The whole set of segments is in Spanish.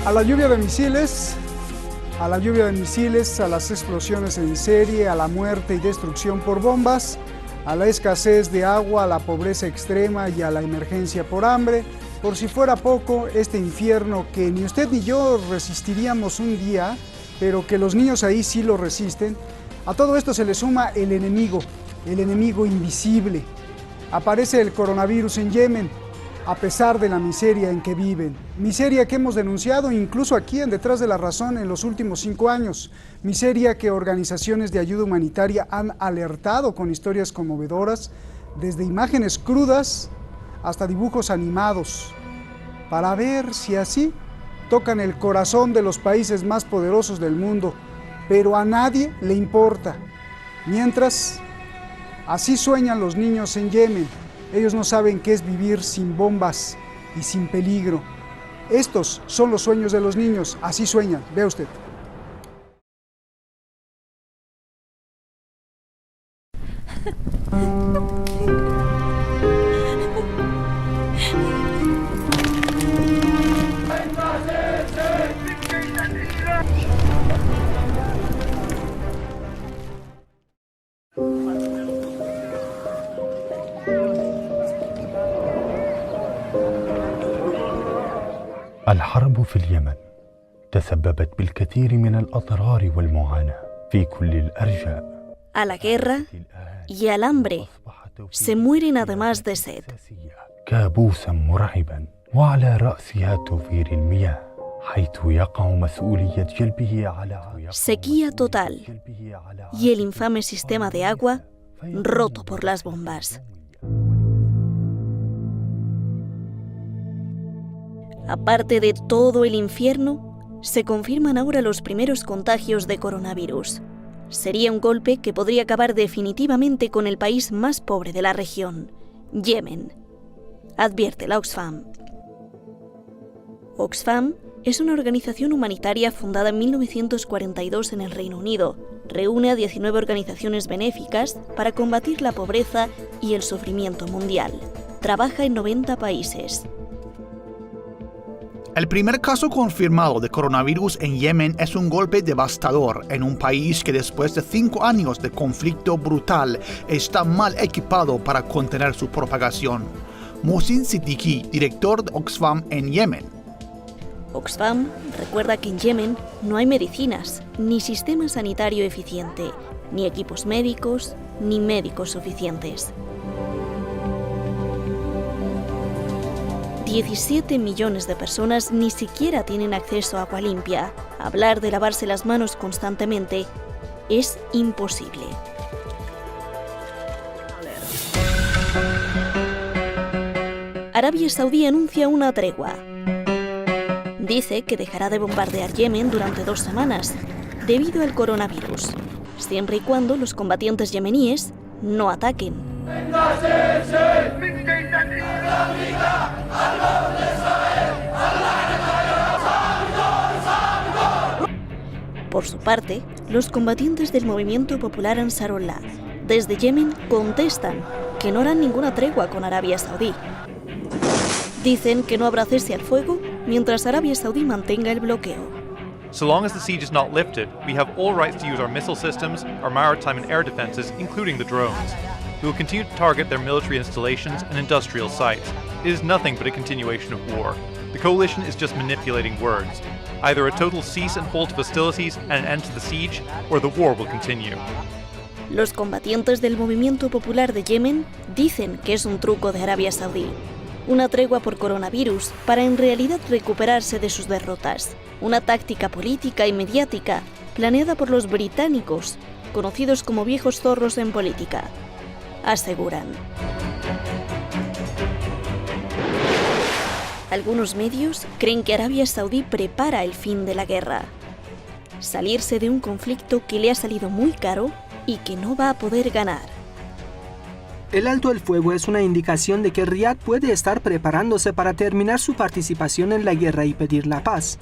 A la lluvia de misiles, a la lluvia de misiles, a las explosiones en serie, a la muerte y destrucción por bombas, a la escasez de agua, a la pobreza extrema y a la emergencia por hambre. Por si fuera poco, este infierno que ni usted ni yo resistiríamos un día, pero que los niños ahí sí lo resisten, a todo esto se le suma el enemigo invisible. Aparece el coronavirus en Yemen, a pesar de la miseria en que viven. Miseria que hemos denunciado incluso aquí en Detrás de la Razón en los últimos 5 años. Miseria que organizaciones de ayuda humanitaria han alertado con historias conmovedoras, desde imágenes crudas hasta dibujos animados, para ver si así tocan el corazón de los países más poderosos del mundo, pero a nadie le importa. Mientras, así sueñan los niños en Yemen. Ellos no saben qué es vivir sin bombas y sin peligro. Estos son los sueños de los niños, así sueñan, vea usted. الحرب في اليمن تسببت بالكثير من الأضرار والمعاناة في كل الأرجاء. A la guerra y al hambre se mueren además de sed. كابوسا مرعبا وعلى رأسها توفير المياه حيث يقع مسؤولية جلبه على Sequía total y el infame sistema de agua roto por las bombas. Aparte de todo el infierno, se confirman ahora los primeros contagios de coronavirus. Sería un golpe que podría acabar definitivamente con el país más pobre de la región, Yemen, advierte la Oxfam. Oxfam es una organización humanitaria fundada en 1942 en el Reino Unido. Reúne a 19 organizaciones benéficas para combatir la pobreza y el sufrimiento mundial. Trabaja en 90 países. El primer caso confirmado de coronavirus en Yemen es un golpe devastador en un país que después de 5 años de conflicto brutal está mal equipado para contener su propagación. Mohsin Siddiqui, director de Oxfam en Yemen. Oxfam recuerda que en Yemen no hay medicinas, ni sistema sanitario eficiente, ni equipos médicos, ni médicos suficientes. 17 millones de personas ni siquiera tienen acceso a agua limpia. Hablar de lavarse las manos constantemente es imposible. Arabia Saudí anuncia una tregua. Dice que dejará de bombardear Yemen durante 2 semanas, debido al coronavirus, siempre y cuando los combatientes yemeníes no ataquen. Por su parte, los combatientes del movimiento popular Ansarullah desde Yemen contestan que no harán ninguna tregua con Arabia Saudí. Dicen que no habrá cese al fuego mientras Arabia Saudí mantenga el bloqueo. So long as the siege is not lifted, we have all rights to use our missile systems, our maritime and air defenses, including the drones. We will continue to target their military installations and industrial sites. It is nothing but a continuation of war. The coalition is just manipulating words. Either a total cease and halt of hostilities and an end to the siege, or the war will continue. Los combatientes del movimiento popular de Yemen dicen que es un truco de Arabia Saudí. Una tregua por coronavirus para en realidad recuperarse de sus derrotas. Una táctica política y mediática planeada por los británicos, conocidos como viejos zorros en política, aseguran. Algunos medios creen que Arabia Saudí prepara el fin de la guerra. Salirse de un conflicto que le ha salido muy caro y que no va a poder ganar. El alto el fuego es una indicación de que Riad puede estar preparándose para terminar su participación en la guerra y pedir la paz.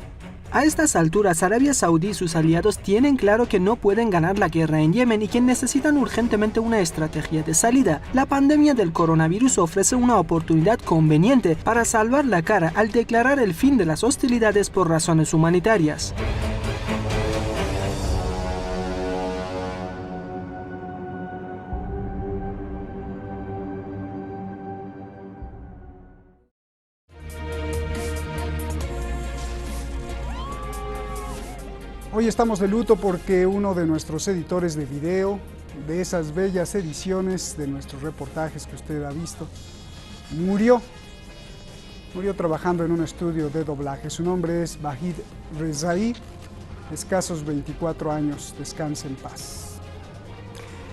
A estas alturas, Arabia Saudí y sus aliados tienen claro que no pueden ganar la guerra en Yemen y que necesitan urgentemente una estrategia de salida. La pandemia del coronavirus ofrece una oportunidad conveniente para salvar la cara al declarar el fin de las hostilidades por razones humanitarias. Hoy estamos de luto porque uno de nuestros editores de video, de esas bellas ediciones de nuestros reportajes que usted ha visto, murió trabajando en un estudio de doblaje. Su nombre es Vahid Rezai, escasos 24 años, descanse en paz.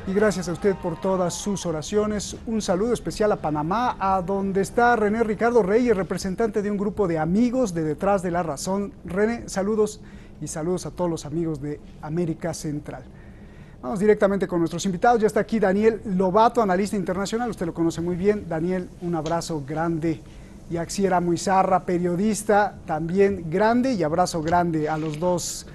Y gracias a usted por todas sus oraciones. Un saludo especial a Panamá, a donde está René Ricardo Reyes, representante de un grupo de amigos de Detrás de la Razón. René, saludos. Y saludos a todos los amigos de América Central. Vamos directamente con nuestros invitados. Ya está aquí Daniel Lobato, analista internacional. Usted lo conoce muy bien. Daniel, un abrazo grande. Y Axier Amuizarra, periodista, también grande, y abrazo grande a los dos.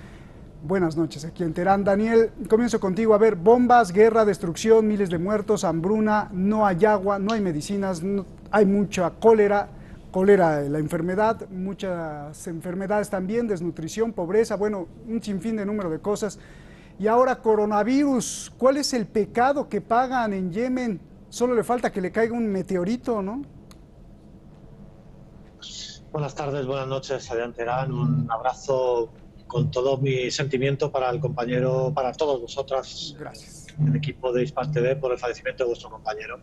Buenas noches aquí en Teherán. Daniel, comienzo contigo. A ver, bombas, guerra, destrucción, miles de muertos, hambruna, no hay agua, no hay medicinas, hay mucha cólera, la enfermedad, muchas enfermedades también, desnutrición, pobreza, bueno, un sinfín de número de cosas. Y ahora coronavirus, ¿cuál es el pecado que pagan en Yemen? Solo le falta que le caiga un meteorito, ¿no? Buenas tardes, buenas noches, Adrián Terán. Un abrazo con todo mi sentimiento para el compañero, para todos vosotras. Gracias. El equipo de Hispam TV por el fallecimiento de vuestro compañero.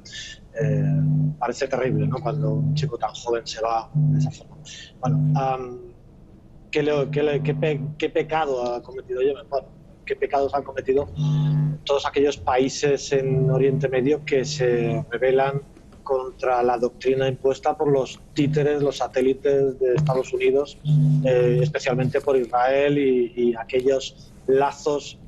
Parece terrible, ¿no?, cuando un chico tan joven se va de esa forma. Bueno, ¿qué pecado ha cometido Yemen? Bueno, ¿qué pecados han cometido todos aquellos países en Oriente Medio que se rebelan contra la doctrina impuesta por los títeres, los satélites de Estados Unidos, especialmente por Israel y aquellos lazos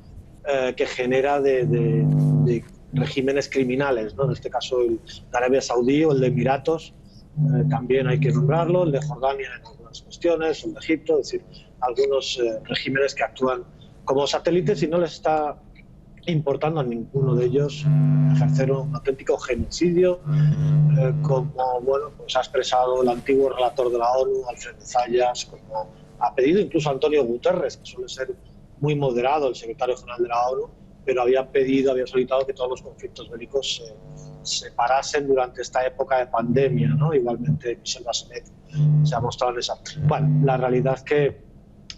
que genera de regímenes criminales, ¿no? En este caso el de Arabia Saudí o el de Emiratos, también hay que nombrarlo, el de Jordania en algunas cuestiones, el de Egipto, es decir, algunos regímenes que actúan como satélites y no les está importando a ninguno de ellos ejercer un auténtico genocidio, como bueno, pues ha expresado el antiguo relator de la ONU, Alfred Zayas, como ha pedido incluso Antonio Guterres, que suele ser muy moderado, el secretario general de la ONU, pero había solicitado que todos los conflictos bélicos se parasen durante esta época de pandemia, ¿no? Igualmente Michel Bachelet se ha mostrado en esa. Bueno, la realidad es que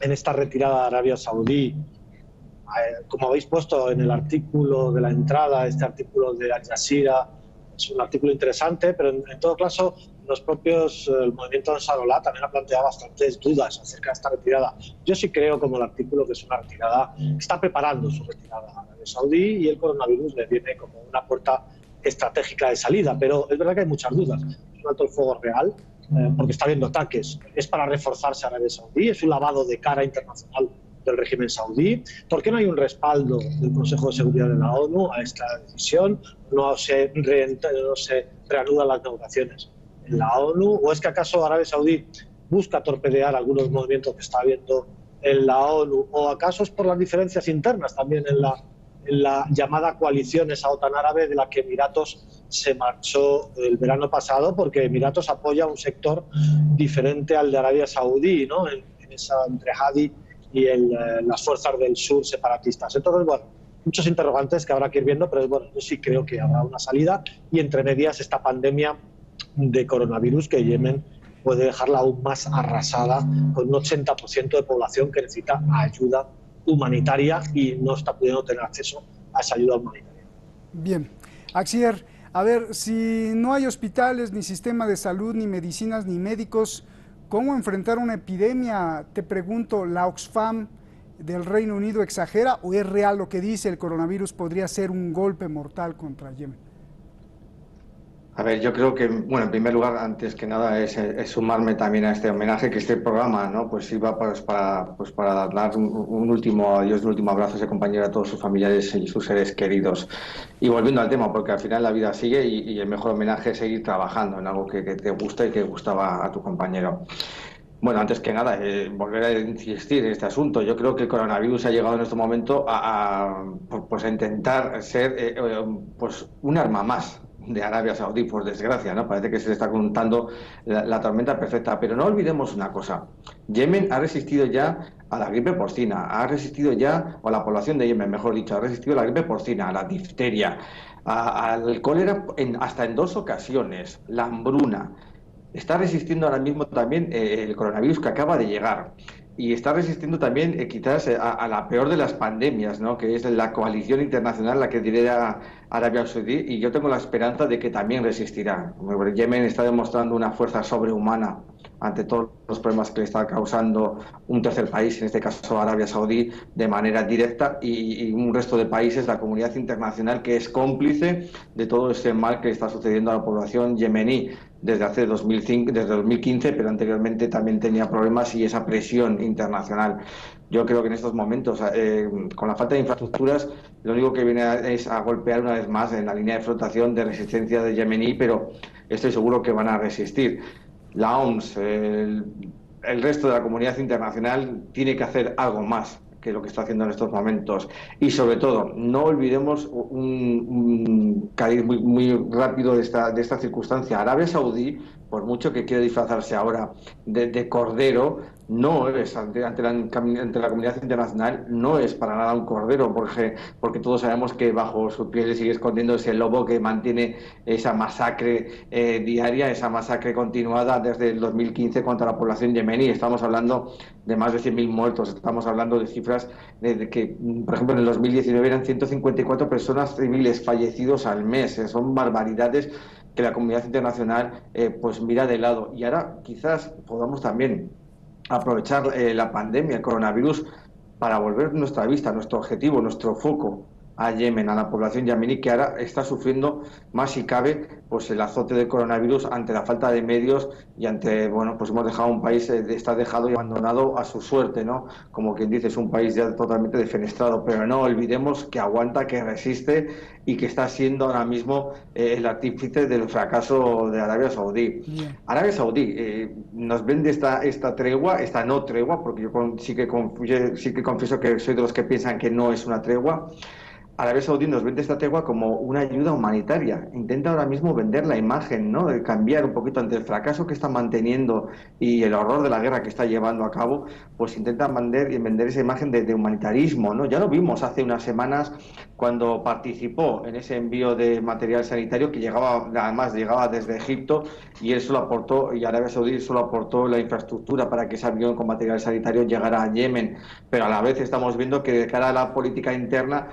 en esta retirada de Arabia Saudí, como habéis puesto en el artículo de la entrada, este artículo de Al Jazeera, es un artículo interesante, pero en todo caso, el movimiento Ansarullah también ha planteado bastantes dudas acerca de esta retirada. Yo sí creo, como el artículo, que es una retirada, está preparando su retirada a Arabia Saudí y el coronavirus le viene como una puerta estratégica de salida, pero es verdad que hay muchas dudas. Es un alto el fuego real, porque está habiendo ataques. Es para reforzarse a Arabia Saudí, es un lavado de cara internacional del régimen saudí. ¿Por qué no hay un respaldo del Consejo de Seguridad de la ONU a esta decisión? No se reanudan las negociaciones en la ONU, o es que acaso Arabia Saudí busca torpedear algunos movimientos que está habiendo en la ONU, o acaso es por las diferencias internas también en la llamada coalición esa OTAN árabe de la que Emiratos se marchó el verano pasado, porque Emiratos apoya un sector diferente al de Arabia Saudí, ¿no? en esa entre Hadi y las fuerzas del sur separatistas. Entonces, bueno, muchos interrogantes que habrá que ir viendo, pero bueno, yo sí creo que habrá una salida, y entre medias esta pandemia de coronavirus que Yemen puede dejarla aún más arrasada, con un 80% de población que necesita ayuda humanitaria y no está pudiendo tener acceso a esa ayuda humanitaria. Bien. Axier, a ver, si no hay hospitales, ni sistema de salud, ni medicinas, ni médicos, ¿cómo enfrentar una epidemia? Te pregunto, ¿la Oxfam del Reino Unido exagera o es real lo que dice el coronavirus podría ser un golpe mortal contra Yemen? A ver, yo creo que, bueno, en primer lugar, antes que nada, es sumarme también a este homenaje, que este programa, ¿no?, pues iba para dar un último adiós, un último abrazo a ese compañero, a todos sus familiares y sus seres queridos. Y volviendo al tema, porque al final la vida sigue y el mejor homenaje es seguir trabajando en algo que te gusta y que gustaba a tu compañero. Bueno, antes que nada, volver a insistir en este asunto. Yo creo que el coronavirus ha llegado en este momento pues a intentar ser pues un arma más de Arabia Saudí, por desgracia, ¿no? Parece que se le está contando la tormenta perfecta. Pero no olvidemos una cosa. Yemen ha resistido ya a la gripe porcina, ha resistido ya, o la población de Yemen, mejor dicho, ha resistido a la gripe porcina, a la difteria, al cólera hasta en 2 ocasiones, la hambruna. Está resistiendo ahora mismo también el coronavirus que acaba de llegar y está resistiendo también quizás a la peor de las pandemias, ¿no? Que es la coalición internacional la que lidera Arabia Saudí, y yo tengo la esperanza de que también resistirá. Yemen está demostrando una fuerza sobrehumana ante todos los problemas que le está causando un tercer país, en este caso Arabia Saudí, de manera directa, y un resto de países, la comunidad internacional, que es cómplice de todo este mal que está sucediendo a la población yemení desde 2015, pero anteriormente también tenía problemas, y esa presión internacional. Yo creo que en estos momentos, con la falta de infraestructuras, lo único que viene es a golpear una vez más en la línea de flotación de resistencia de yemení, pero estoy seguro que van a resistir. La OMS, el resto de la comunidad internacional tiene que hacer algo más que lo que está haciendo en estos momentos. Y sobre todo, no olvidemos un cariz muy rápido de esta circunstancia. Arabia Saudí, por mucho que quiera disfrazarse ahora de cordero, no es, ante la comunidad internacional, no es para nada un cordero, porque todos sabemos que bajo su piel sigue escondiendo ese lobo que mantiene esa masacre diaria, esa masacre continuada desde el 2015 contra la población yemení. Estamos hablando de más de 100.000 muertos, estamos hablando de cifras de que, por ejemplo, en el 2019 eran 154 personas civiles fallecidos al mes. Son barbaridades que la comunidad internacional pues mira de lado. Y ahora quizás podamos también aprovechar la pandemia, el coronavirus, para volver nuestra vista, nuestro objetivo, nuestro foco a Yemen, a la población yemení, que ahora está sufriendo más si cabe pues el azote del coronavirus ante la falta de medios y ante, bueno, pues hemos dejado un país, está dejado y abandonado a su suerte, ¿no? Como quien dice, es un país ya totalmente defenestrado, pero no olvidemos que aguanta, que resiste y que está siendo ahora mismo el artífice del fracaso de Arabia Saudí. Yeah. Arabia Saudí nos vende esta tregua, esta no tregua, porque yo sí que confieso que soy de los que piensan que no es una tregua. Arabia Saudí nos vende esta tregua como una ayuda humanitaria. Intenta ahora mismo vender la imagen, ¿no? De cambiar un poquito ante el fracaso que está manteniendo y el horror de la guerra que está llevando a cabo, pues intenta vender esa imagen de humanitarismo, ¿no? Ya lo vimos hace unas semanas cuando participó en ese envío de material sanitario que además llegaba desde Egipto, y Arabia Saudí solo aportó la infraestructura para que ese avión con material sanitario llegara a Yemen. Pero a la vez estamos viendo que de cara a la política interna,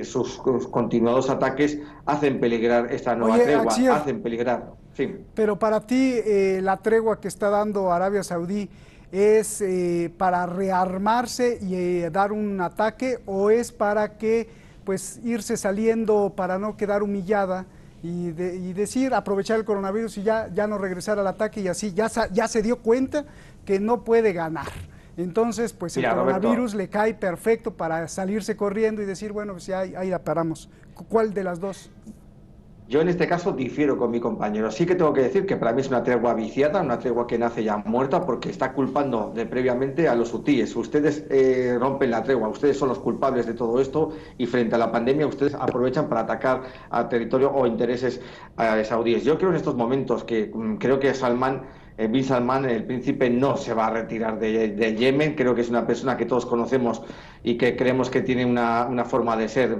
sus continuados ataques hacen peligrar esta nueva tregua, Axier, hacen peligrar. Sí. Pero para ti, la tregua que está dando Arabia Saudí es para rearmarse y dar un ataque, o es para que pues irse saliendo para no quedar humillada y decir, aprovechar el coronavirus y ya no regresar al ataque, y así ya se dio cuenta que no puede ganar? Entonces, pues el coronavirus, Roberto, le cae perfecto para salirse corriendo y decir, bueno, pues ya ahí la paramos. ¿Cuál de las dos? Yo en este caso difiero con mi compañero. Sí que tengo que decir que para mí es una tregua viciada, una tregua que nace ya muerta, porque está culpando previamente a los hutíes. Ustedes rompen la tregua, ustedes son los culpables de todo esto, y frente a la pandemia ustedes aprovechan para atacar a territorio o intereses saudíes. Yo creo en estos momentos que creo que Bin Salman, el príncipe, no se va a retirar de Yemen. Creo que es una persona que todos conocemos y que creemos que tiene una forma de ser,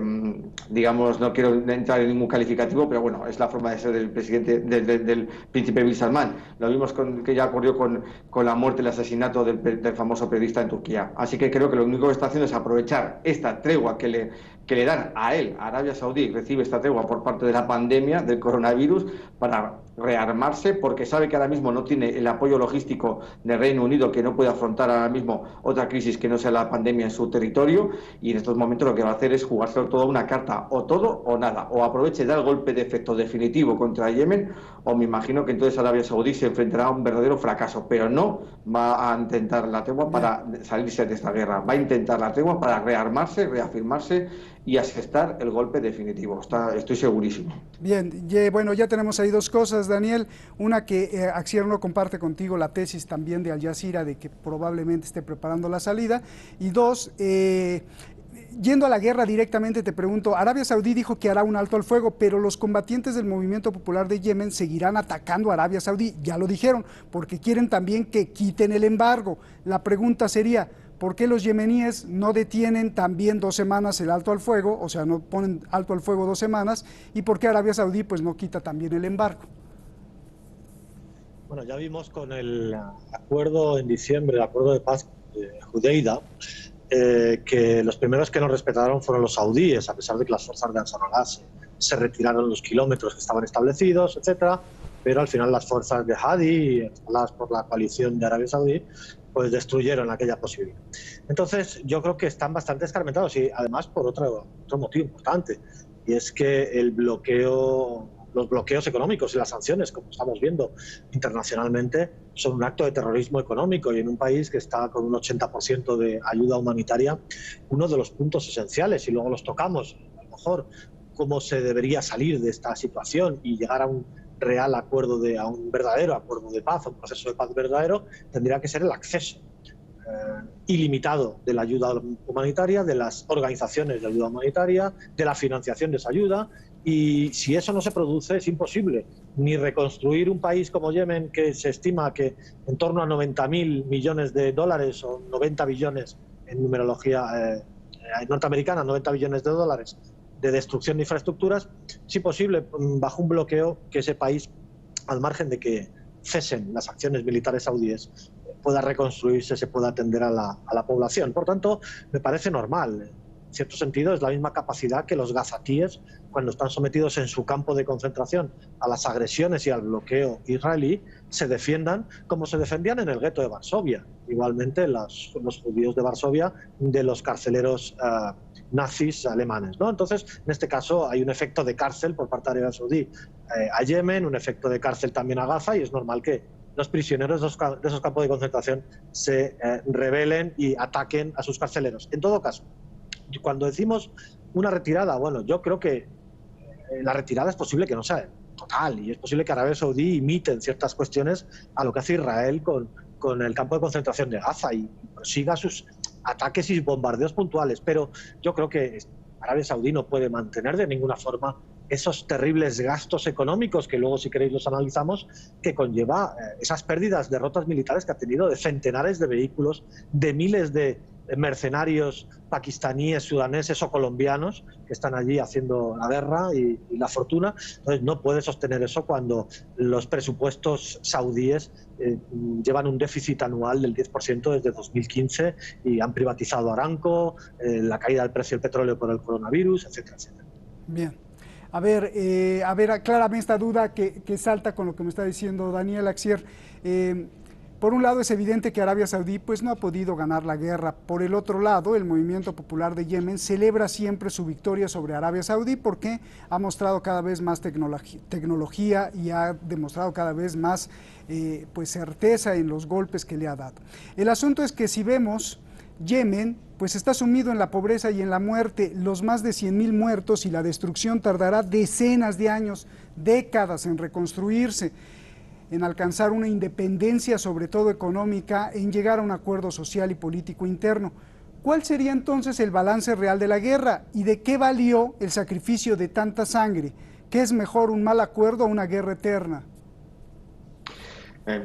digamos, no quiero entrar en ningún calificativo, pero bueno, es la forma de ser del presidente, del príncipe Bin Salman. Lo vimos que ya ocurrió con la muerte, el asesinato del famoso periodista en Turquía. Así que creo que lo único que está haciendo es aprovechar esta tregua que le dan a él, a Arabia Saudí, recibe esta tregua por parte de la pandemia del coronavirus, para rearmarse, porque sabe que ahora mismo no tiene el apoyo logístico del Reino Unido, que no puede afrontar ahora mismo otra crisis que no sea la pandemia en su territorio, y en estos momentos lo que va a hacer es jugárselo todo a una carta, o todo o nada, o aproveche y da el golpe de efecto definitivo contra Yemen, o me imagino que entonces Arabia Saudí se enfrentará a un verdadero fracaso, pero no va a intentar la tregua para salirse de esta guerra, va a intentar la tregua para rearmarse, reafirmarse y asestar el golpe definitivo. Estoy segurísimo. Bien, bueno, ya tenemos ahí dos cosas, Daniel. Una, que Axier no comparte contigo la tesis también de Al Jazeera de que probablemente esté preparando la salida. Y dos, yendo a la guerra directamente, te pregunto, Arabia Saudí dijo que hará un alto al fuego, pero los combatientes del Movimiento Popular de Yemen seguirán atacando a Arabia Saudí, ya lo dijeron, porque quieren también que quiten el embargo. La pregunta sería, ¿por qué los yemeníes no detienen también 2 semanas el alto al fuego, o sea, no ponen alto al fuego 2 semanas, y por qué Arabia Saudí pues no quita también el embargo? Bueno, ya vimos con el acuerdo en diciembre, el acuerdo de paz de Judeida, que los primeros que no respetaron fueron los saudíes, a pesar de que las fuerzas de Ansarullah se retiraron los kilómetros que estaban establecidos, etcétera, pero al final las fuerzas de Hadi, instaladas por la coalición de Arabia Saudí, pues destruyeron aquella posibilidad. Entonces, yo creo que están bastante escarmentados y además por otro motivo importante, y es que los bloqueos económicos y las sanciones, como estamos viendo internacionalmente, son un acto de terrorismo económico, y en un país que está con un 80% de ayuda humanitaria, uno de los puntos esenciales, y luego los tocamos, a lo mejor, cómo se debería salir de esta situación y llegar a un real acuerdo, a un verdadero acuerdo de paz, a un proceso de paz verdadero, tendría que ser el acceso ilimitado de la ayuda humanitaria, de las organizaciones de ayuda humanitaria, de la financiación de esa ayuda. Y si eso no se produce, es imposible ni reconstruir un país como Yemen, que se estima que en torno a 90.000 millones de dólares o 90 billones en numerología norteamericana, 90 billones de dólares de destrucción de infraestructuras. Es imposible bajo un bloqueo que ese país, al margen de que cesen las acciones militares saudíes, pueda reconstruirse, se pueda atender a la población. Por tanto, me parece normal. En cierto sentido, es la misma capacidad que los gazatíes, cuando están sometidos en su campo de concentración a las agresiones y al bloqueo israelí, se defiendan como se defendían en el gueto de Varsovia. Igualmente, los judíos de Varsovia de los carceleros nazis alemanes, ¿no? Entonces, en este caso, hay un efecto de cárcel por parte de Arabia Saudí a Yemen, un efecto de cárcel también a Gaza, y es normal que los prisioneros de esos campos de concentración se rebelen y ataquen a sus carceleros. En todo caso, cuando decimos una retirada, bueno, yo creo que la retirada es posible que no sea total, y es posible que Arabia Saudí imite en ciertas cuestiones a lo que hace Israel con el campo de concentración de Gaza y prosiga sus ataques y bombardeos puntuales, pero yo creo que Arabia Saudí no puede mantener de ninguna forma esos terribles gastos económicos, que luego, si queréis, los analizamos, que conlleva esas pérdidas, derrotas militares que ha tenido, de centenares de vehículos, de miles de mercenarios pakistaníes, sudaneses o colombianos que están allí haciendo la guerra y la fortuna. Entonces, no puede sostener eso cuando los presupuestos saudíes llevan un déficit anual del 10% desde 2015 y han privatizado Aramco, la caída del precio del petróleo por el coronavirus, etcétera, etcétera. Bien. A ver, aclárame esta duda que salta con lo que me está diciendo Daniel Axier. Por un lado, es evidente que Arabia Saudí pues, no ha podido ganar la guerra. Por el otro lado, el Movimiento Popular de Yemen celebra siempre su victoria sobre Arabia Saudí porque ha mostrado cada vez más tecnología y ha demostrado cada vez más pues, certeza en los golpes que le ha dado. El asunto es que si vemos, Yemen pues está sumido en la pobreza y en la muerte, los más de 100.000 muertos, y la destrucción tardará decenas de años, décadas en reconstruirse, en alcanzar una independencia, sobre todo económica, en llegar a un acuerdo social y político interno. ¿Cuál sería entonces el balance real de la guerra y de qué valió el sacrificio de tanta sangre? ¿Qué es mejor, un mal acuerdo o una guerra eterna?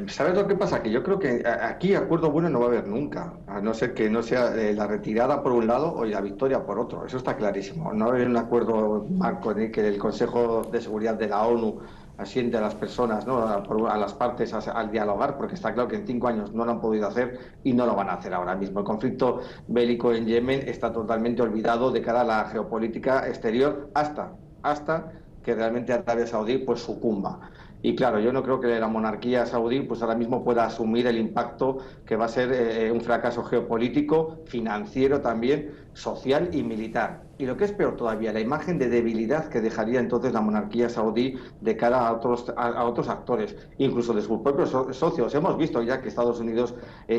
¿Sabes lo que pasa? Que yo creo que aquí acuerdo bueno no va a haber nunca, a no ser que no sea la retirada por un lado o la victoria por otro. Eso está clarísimo. No va a haber un acuerdo marco en el que el Consejo de Seguridad de la ONU asiente a las personas, ¿no? a las partes al dialogar, porque está claro que en 5 años no lo han podido hacer y no lo van a hacer ahora mismo. El conflicto bélico en Yemen está totalmente olvidado de cara a la geopolítica exterior hasta que realmente Arabia Saudí pues sucumba. Y claro, yo no creo que la monarquía saudí pues ahora mismo pueda asumir el impacto que va a ser un fracaso geopolítico, financiero también, social y militar. Y lo que es peor todavía, la imagen de debilidad que dejaría entonces la monarquía saudí de cara a otros actores, incluso de sus propios socios. Hemos visto ya que Estados Unidos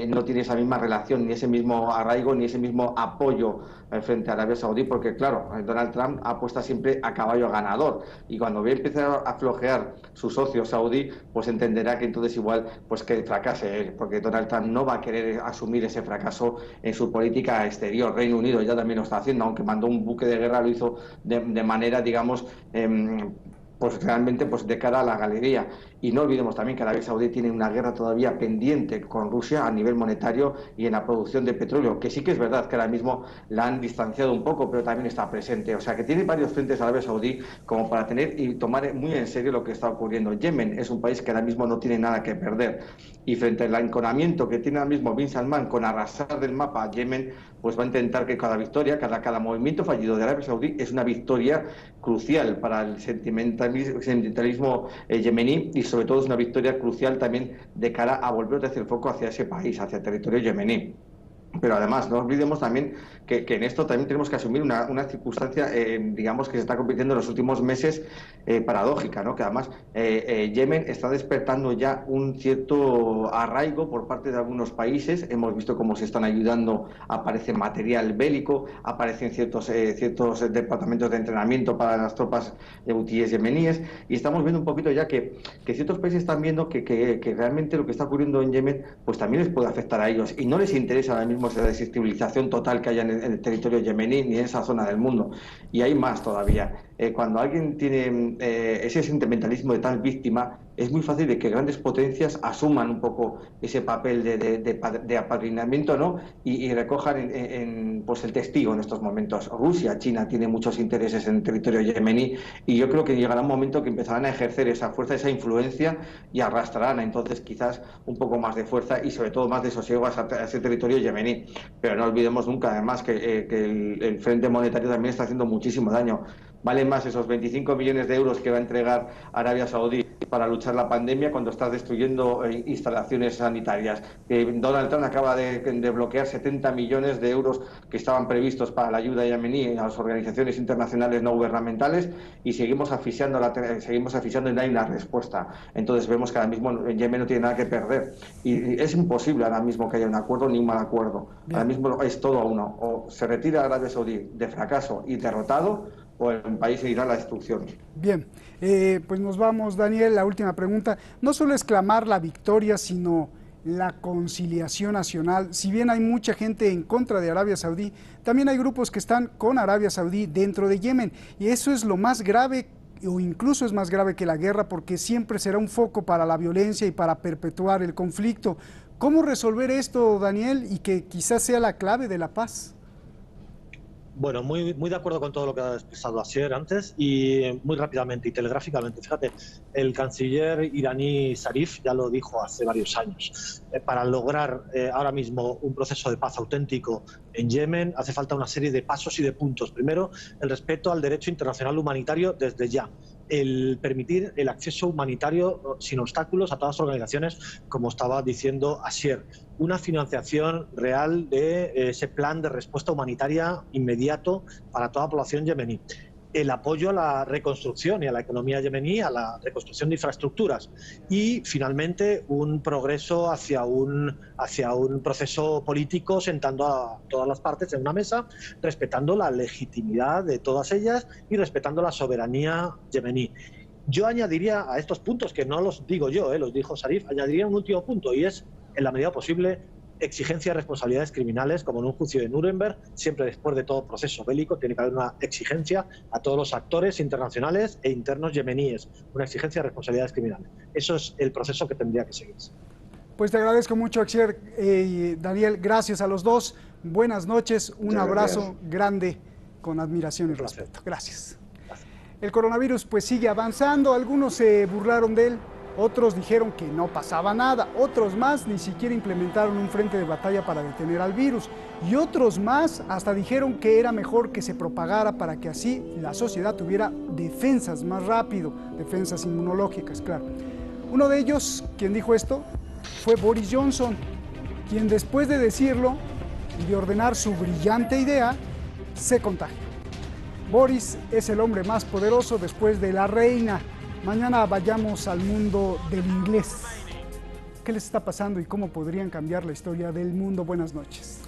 no tiene esa misma relación, ni ese mismo arraigo, ni ese mismo apoyo frente a Arabia Saudí, porque claro, Donald Trump apuesta siempre a caballo ganador, y cuando ve empezar a flojear su socio saudí, pues entenderá que entonces igual pues que fracase él, porque Donald Trump no va a querer asumir ese fracaso en su política exterior. Reino Unido ya también lo está haciendo, aunque mandó un buque de guerra, lo hizo de manera, digamos, pues realmente pues de cara a la galería. Y no olvidemos también que Arabia Saudí tiene una guerra todavía pendiente con Rusia a nivel monetario y en la producción de petróleo, que sí que es verdad que ahora mismo la han distanciado un poco, pero también está presente. O sea que tiene varios frentes Arabia Saudí como para tener y tomar muy en serio lo que está ocurriendo. Yemen es un país que ahora mismo no tiene nada que perder, y frente al enconamiento que tiene ahora mismo Bin Salman con arrasar del mapa a Yemen, pues va a intentar que cada victoria, cada movimiento fallido de Arabia Saudí es una victoria crucial para el sentimentalismo yemení, y sobre todo es una victoria crucial también de cara a volver a hacer el foco hacia ese país, hacia el territorio yemení. Pero además, no olvidemos también que en esto también tenemos que asumir una circunstancia, digamos, que se está convirtiendo en los últimos meses paradójica, ¿no? Que además Yemen está despertando ya un cierto arraigo por parte de algunos países. Hemos visto cómo se están ayudando, aparece material bélico, aparecen ciertos departamentos de entrenamiento para las tropas hutíes yemeníes, y estamos viendo un poquito ya que ciertos países están viendo que realmente lo que está ocurriendo en Yemen pues también les puede afectar a ellos, y no les interesa ahora mismo esa desestabilización total que haya en el territorio yemení ni en esa zona del mundo. Y hay más todavía. Cuando alguien tiene ese sentimentalismo de tal víctima, es muy fácil de que grandes potencias asuman un poco ese papel de apadrinamiento, ¿no? Y recojan pues el testigo en estos momentos. Rusia, China tiene muchos intereses en el territorio yemení, y yo creo que llegará un momento que empezarán a ejercer esa fuerza, esa influencia, y arrastrarán entonces quizás un poco más de fuerza y sobre todo más de sosiego a ese territorio yemení. Pero no olvidemos nunca además que el Frente Monetario también está haciendo muchísimo daño. Valen más esos 25 millones de euros que va a entregar Arabia Saudí para luchar la pandemia cuando está destruyendo instalaciones sanitarias. Donald Trump acaba de bloquear 70 millones de euros que estaban previstos para la ayuda yemení a las organizaciones internacionales no gubernamentales, y seguimos asfixiando y no hay una respuesta. Entonces vemos que ahora mismo Yemen no tiene nada que perder, y es imposible ahora mismo que haya un acuerdo ni un mal acuerdo. Bien. Ahora mismo es todo a uno: o se retira Arabia Saudí de fracaso y derrotado, o el país irá a la destrucción. Bien, pues nos vamos, Daniel. La última pregunta. No solo es clamar la victoria, sino la conciliación nacional. Si bien hay mucha gente en contra de Arabia Saudí, también hay grupos que están con Arabia Saudí dentro de Yemen, y eso es lo más grave, o incluso es más grave que la guerra, porque siempre será un foco para la violencia y para perpetuar el conflicto. ¿Cómo resolver esto, Daniel, y que quizás sea la clave de la paz? Bueno, muy de acuerdo con todo lo que ha expresado Asier antes, y muy rápidamente y telegráficamente. Fíjate, el canciller iraní Zarif ya lo dijo hace varios años. Para lograr ahora mismo un proceso de paz auténtico en Yemen hace falta una serie de pasos y de puntos. Primero, el respeto al derecho internacional humanitario desde ya. El permitir el acceso humanitario sin obstáculos a todas las organizaciones, como estaba diciendo Asier. Una financiación real de ese plan de respuesta humanitaria inmediato para toda la población yemení. El apoyo a la reconstrucción y a la economía yemení, a la reconstrucción de infraestructuras. Y, finalmente, un progreso hacia un proceso político, sentando a todas las partes en una mesa, respetando la legitimidad de todas ellas y respetando la soberanía yemení. Yo añadiría a estos puntos, que no los digo yo, los dijo Zarif, añadiría un último punto, y es, en la medida posible, exigencia de responsabilidades criminales, como en un juicio de Nuremberg. Siempre después de todo proceso bélico tiene que haber una exigencia a todos los actores internacionales e internos yemeníes, una exigencia de responsabilidades criminales. Eso es el proceso que tendría que seguirse. Pues te agradezco mucho, Asier y Daniel. Gracias a los dos. Buenas noches. Un abrazo grande, con admiración y respeto. Gracias. El coronavirus pues sigue avanzando. Algunos se burlaron de él. Otros dijeron que no pasaba nada, otros más ni siquiera implementaron un frente de batalla para detener al virus, y otros más hasta dijeron que era mejor que se propagara para que así la sociedad tuviera defensas más rápido, defensas inmunológicas, claro. Uno de ellos, quien dijo esto, fue Boris Johnson, quien después de decirlo y de ordenar su brillante idea, se contagia. Boris es el hombre más poderoso después de la reina. Mañana vayamos al mundo del inglés. ¿Qué les está pasando y cómo podrían cambiar la historia del mundo? Buenas noches.